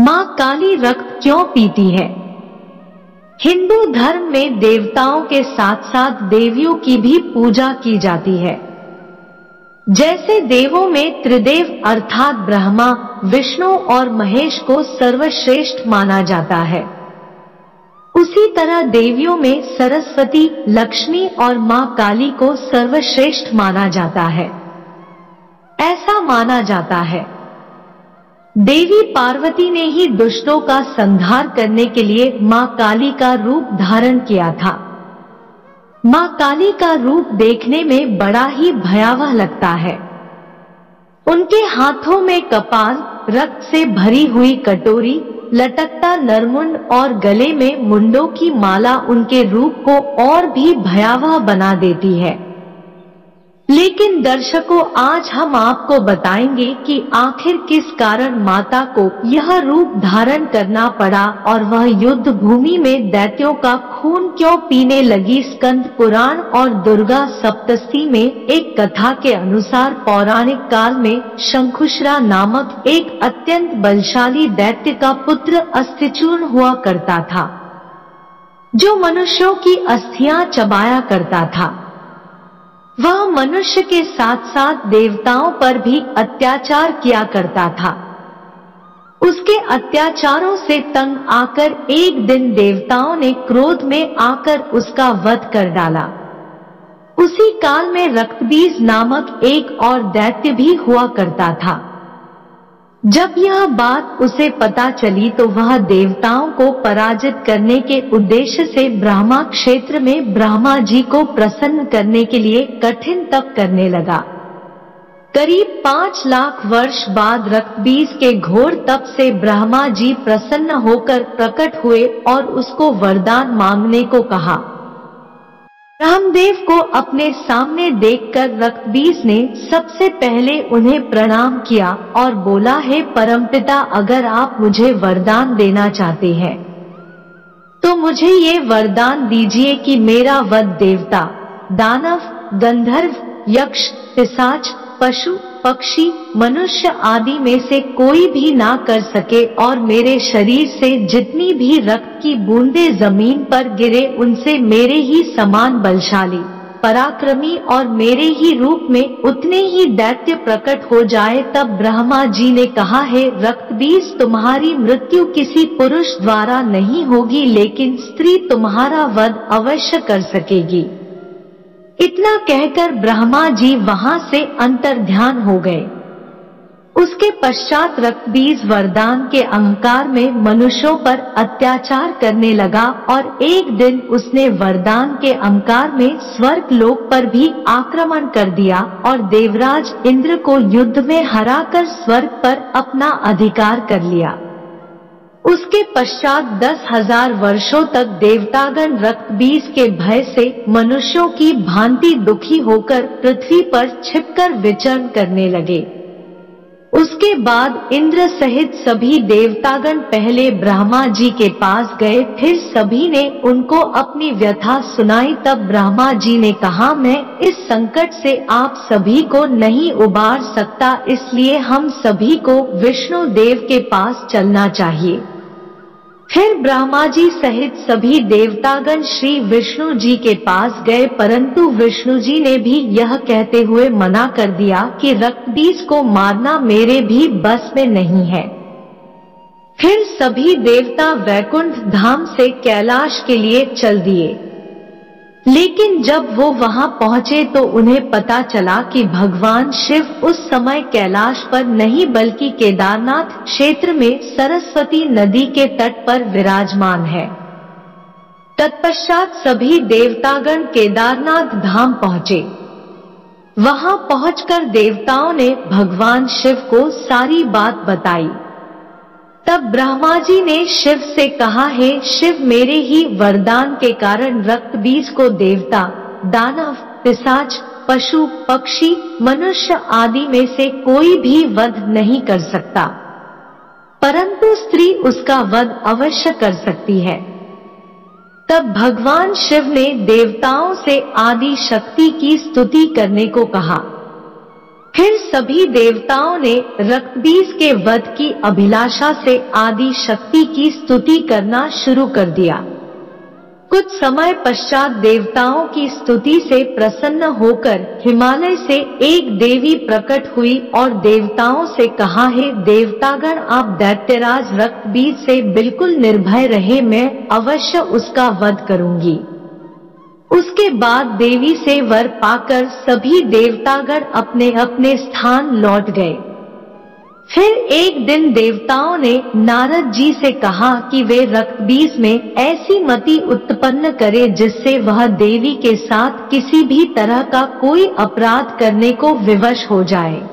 माँ काली रक्त क्यों पीती है? हिंदू धर्म में देवताओं के साथ साथ देवियों की भी पूजा की जाती है। जैसे देवों में त्रिदेव अर्थात ब्रह्मा, विष्णु और महेश को सर्वश्रेष्ठ माना जाता है, उसी तरह देवियों में सरस्वती, लक्ष्मी और माँ काली को सर्वश्रेष्ठ माना जाता है। ऐसा माना जाता है देवी पार्वती ने ही दुष्टों का संहार करने के लिए माँ काली का रूप धारण किया था। माँ काली का रूप देखने में बड़ा ही भयावह लगता है। उनके हाथों में कपाल, रक्त से भरी हुई कटोरी, लटकता नरमुंड और गले में मुंडों की माला उनके रूप को और भी भयावह बना देती है। लेकिन दर्शकों, आज हम आपको बताएंगे कि आखिर किस कारण माता को यह रूप धारण करना पड़ा और वह युद्ध भूमि में दैत्यों का खून क्यों पीने लगी। स्कंद पुराण और दुर्गा सप्तशती में एक कथा के अनुसार पौराणिक काल में शंखुश्रा नामक एक अत्यंत बलशाली दैत्य का पुत्र अस्थिचूर्ण हुआ करता था, जो मनुष्यों की अस्थियां चबाया करता था। वह मनुष्य के साथ साथ देवताओं पर भी अत्याचार किया करता था। उसके अत्याचारों से तंग आकर एक दिन देवताओं ने क्रोध में आकर उसका वध कर डाला। उसी काल में रक्तबीज नामक एक और दैत्य भी हुआ करता था। जब यह बात उसे पता चली तो वह देवताओं को पराजित करने के उद्देश्य से ब्रह्मा क्षेत्र में ब्रह्मा जी को प्रसन्न करने के लिए कठिन तप करने लगा। करीब 5 लाख वर्ष बाद रक्तबीज के घोर तप से ब्रह्मा जी प्रसन्न होकर प्रकट हुए और उसको वरदान मांगने को कहा। ब्रह्मदेव को अपने सामने देखकर रक्तबीज ने सबसे पहले उन्हें प्रणाम किया और बोला, हे परमपिता, अगर आप मुझे वरदान देना चाहते हैं तो मुझे ये वरदान दीजिए कि मेरा वध देवता, दानव, गंधर्व, यक्ष, पिशाच, पशु, पक्षी, मनुष्य आदि में से कोई भी ना कर सके और मेरे शरीर से जितनी भी रक्त की बूंदें जमीन पर गिरे उनसे मेरे ही समान बलशाली, पराक्रमी और मेरे ही रूप में उतने ही दैत्य प्रकट हो जाए। तब ब्रह्मा जी ने कहा, हे रक्तबीज, तुम्हारी मृत्यु किसी पुरुष द्वारा नहीं होगी, लेकिन स्त्री तुम्हारा वध अवश्य कर सकेगी। इतना कहकर ब्रह्मा जी वहां से अंतर्ध्यान हो गए। उसके पश्चात रक्तबीज वरदान के अहंकार में मनुष्यों पर अत्याचार करने लगा और एक दिन उसने वरदान के अहंकार में स्वर्ग लोक पर भी आक्रमण कर दिया और देवराज इंद्र को युद्ध में हराकर स्वर्ग पर अपना अधिकार कर लिया। उसके पश्चात 10,000 वर्षों तक देवतागण रक्तबीज के भय से मनुष्यों की भांति दुखी होकर पृथ्वी पर छिपकर विचरण करने लगे। उसके बाद इंद्र सहित सभी देवतागण पहले ब्रह्मा जी के पास गए, फिर सभी ने उनको अपनी व्यथा सुनाई। तब ब्रह्मा जी ने कहा, मैं इस संकट से आप सभी को नहीं उबार सकता, इसलिए हम सभी को विष्णु देव के पास चलना चाहिए। फिर ब्रह्मा जी सहित सभी देवतागण श्री विष्णु जी के पास गए, परंतु विष्णु जी ने भी यह कहते हुए मना कर दिया कि रक्तबीज को मारना मेरे भी बस में नहीं है। फिर सभी देवता वैकुंठ धाम से कैलाश के लिए चल दिए। लेकिन जब वो वहां पहुंचे तो उन्हें पता चला कि भगवान शिव उस समय कैलाश पर नहीं बल्कि केदारनाथ क्षेत्र में सरस्वती नदी के तट पर विराजमान है। तत्पश्चात सभी देवतागण केदारनाथ धाम पहुंचे। वहां पहुंचकर देवताओं ने भगवान शिव को सारी बात बताई। तब ब्रह्मा जी ने शिव से कहा, हे शिव, मेरे ही वरदान के कारण रक्तबीज को देवता, दानव, पिशाच, पशु, पक्षी, मनुष्य आदि में से कोई भी वध नहीं कर सकता, परंतु स्त्री उसका वध अवश्य कर सकती है। तब भगवान शिव ने देवताओं से आदि शक्ति की स्तुति करने को कहा। फिर सभी देवताओं ने रक्तबीज के वध की अभिलाषा से आदि शक्ति की स्तुति करना शुरू कर दिया। कुछ समय पश्चात देवताओं की स्तुति से प्रसन्न होकर हिमालय से एक देवी प्रकट हुई और देवताओं से कहा, हे देवतागण, आप दैत्यराज रक्तबीज से बिल्कुल निर्भय रहे, मैं अवश्य उसका वध करूंगी। उसके बाद देवी से वर पाकर सभी देवतागण अपने अपने स्थान लौट गए। फिर एक दिन देवताओं ने नारद जी से कहा कि वे रक्तबीज में ऐसी मति उत्पन्न करे जिससे वह देवी के साथ किसी भी तरह का कोई अपराध करने को विवश हो जाए।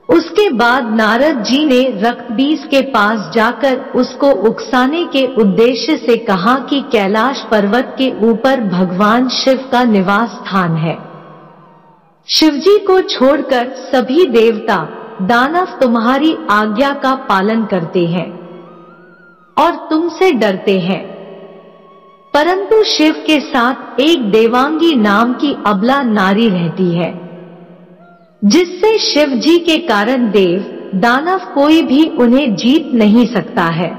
उसके बाद नारद जी ने रक्तबीज के पास जाकर उसको उकसाने के उद्देश्य से कहा कि कैलाश पर्वत के ऊपर भगवान शिव का निवास स्थान है। शिवजी को छोड़कर सभी देवता दानव तुम्हारी आज्ञा का पालन करते हैं और तुमसे डरते हैं, परंतु शिव के साथ एक देवांगी नाम की अबला नारी रहती है, जिससे शिव जी के कारण देव दानव कोई भी उन्हें जीत नहीं सकता है।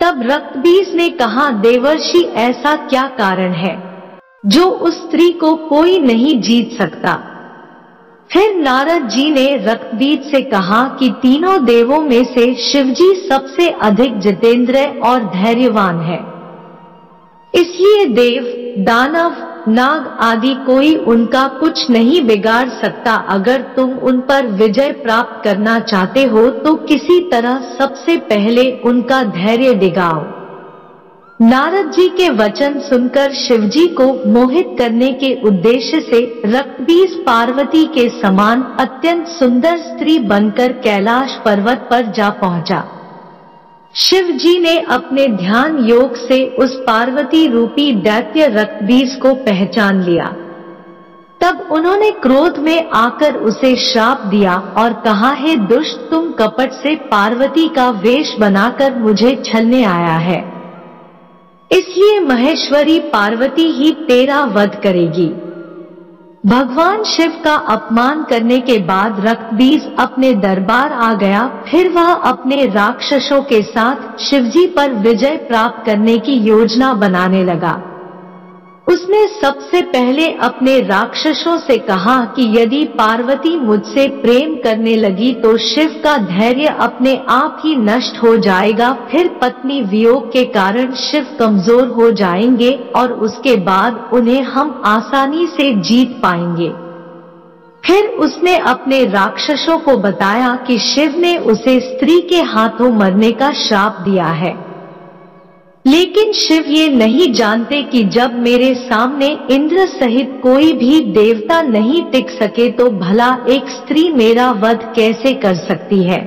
तब रक्तबीज ने कहा, देवर्षि, ऐसा क्या कारण है जो उस स्त्री को कोई नहीं जीत सकता? फिर नारद जी ने रक्तबीज से कहा कि तीनों देवों में से शिवजी सबसे अधिक जितेंद्र और धैर्यवान है, इसलिए देव दानव नाग आदि कोई उनका कुछ नहीं बिगाड़ सकता। अगर तुम उन पर विजय प्राप्त करना चाहते हो तो किसी तरह सबसे पहले उनका धैर्य डिगाओ। नारद जी के वचन सुनकर शिवजी को मोहित करने के उद्देश्य से रक्तबीज पार्वती के समान अत्यंत सुंदर स्त्री बनकर कैलाश पर्वत पर जा पहुंचा। शिव जी ने अपने ध्यान योग से उस पार्वती रूपी दैत्य रक्तबीज को पहचान लिया। तब उन्होंने क्रोध में आकर उसे श्राप दिया और कहा, हे दुष्ट, तुम कपट से पार्वती का वेश बनाकर मुझे छलने आया है, इसलिए महेश्वरी पार्वती ही तेरा वध करेगी। भगवान शिव का अपमान करने के बाद रक्तबीज अपने दरबार आ गया। फिर वह अपने राक्षसों के साथ शिवजी पर विजय प्राप्त करने की योजना बनाने लगा। उसने सबसे पहले अपने राक्षसों से कहा कि यदि पार्वती मुझसे प्रेम करने लगी तो शिव का धैर्य अपने आप ही नष्ट हो जाएगा, फिर पत्नी वियोग के कारण शिव कमजोर हो जाएंगे और उसके बाद उन्हें हम आसानी से जीत पाएंगे। फिर उसने अपने राक्षसों को बताया कि शिव ने उसे स्त्री के हाथों मरने का श्राप दिया है, लेकिन शिव ये नहीं जानते कि जब मेरे सामने इंद्र सहित कोई भी देवता नहीं टिक सके तो भला एक स्त्री मेरा वध कैसे कर सकती है।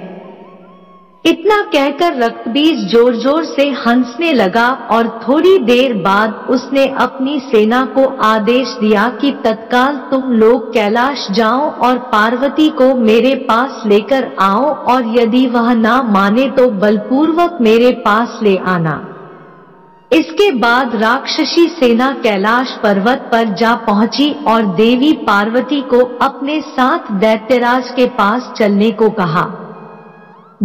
इतना कहकर रक्तबीज जोर जोर से हंसने लगा और थोड़ी देर बाद उसने अपनी सेना को आदेश दिया कि तत्काल तुम लोग कैलाश जाओ और पार्वती को मेरे पास लेकर आओ, और यदि वह ना माने तो बलपूर्वक मेरे पास ले आना। इसके बाद राक्षसी सेना कैलाश पर्वत पर जा पहुंची और देवी पार्वती को अपने साथ दैत्यराज के पास चलने को कहा।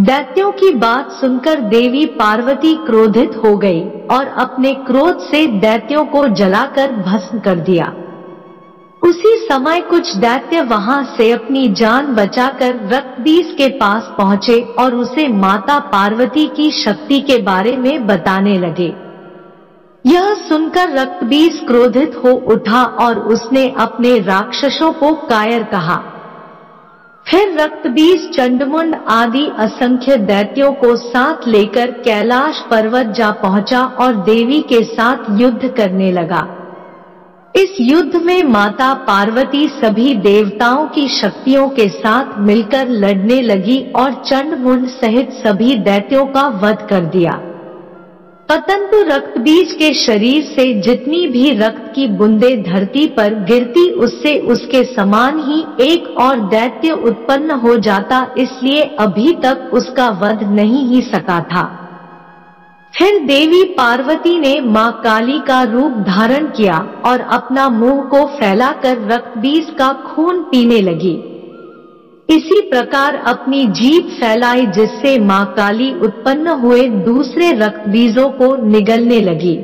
दैत्यों की बात सुनकर देवी पार्वती क्रोधित हो गई और अपने क्रोध से दैत्यों को जलाकर भस्म कर दिया। उसी समय कुछ दैत्य वहां से अपनी जान बचाकर रक्तबीज के पास पहुंचे और उसे माता पार्वती की शक्ति के बारे में बताने लगे। यह सुनकर रक्तबीज क्रोधित हो उठा और उसने अपने राक्षसों को कायर कहा। फिर रक्तबीज चंडमुंड आदि असंख्य दैत्यों को साथ लेकर कैलाश पर्वत जा पहुंचा और देवी के साथ युद्ध करने लगा। इस युद्ध में माता पार्वती सभी देवताओं की शक्तियों के साथ मिलकर लड़ने लगी और चंडमुंड सहित सभी दैत्यों का वध कर दिया। परंतु रक्तबीज के शरीर से जितनी भी रक्त की बूंदें धरती पर गिरती उससे उसके समान ही एक और दैत्य उत्पन्न हो जाता, इसलिए अभी तक उसका वध नहीं ही सका था। फिर देवी पार्वती ने मां काली का रूप धारण किया और अपना मुंह को फैलाकर रक्तबीज का खून पीने लगी। इसी प्रकार अपनी जीभ फैलाई, जिससे मां काली उत्पन्न हुए दूसरे रक्तबीजों को निगलने लगी।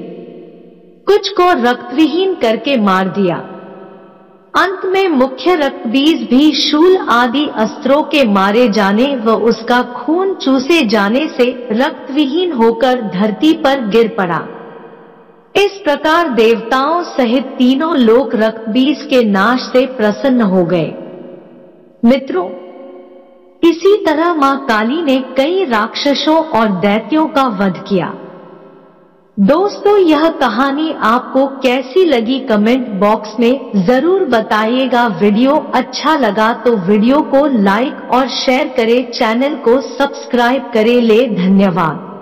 कुछ को रक्तविहीन करके मार दिया। अंत में मुख्य रक्तबीज भी शूल आदि अस्त्रों के मारे जाने व उसका खून चूसे जाने से रक्तविहीन होकर धरती पर गिर पड़ा। इस प्रकार देवताओं सहित तीनों लोक रक्तबीज के नाश से प्रसन्न हो गए। मित्रों, इसी तरह मां काली ने कई राक्षसों और दैत्यों का वध किया। दोस्तों, यह कहानी आपको कैसी लगी कमेंट बॉक्स में जरूर बताइएगा। वीडियो अच्छा लगा तो वीडियो को लाइक और शेयर करें, चैनल को सब्सक्राइब करें। धन्यवाद।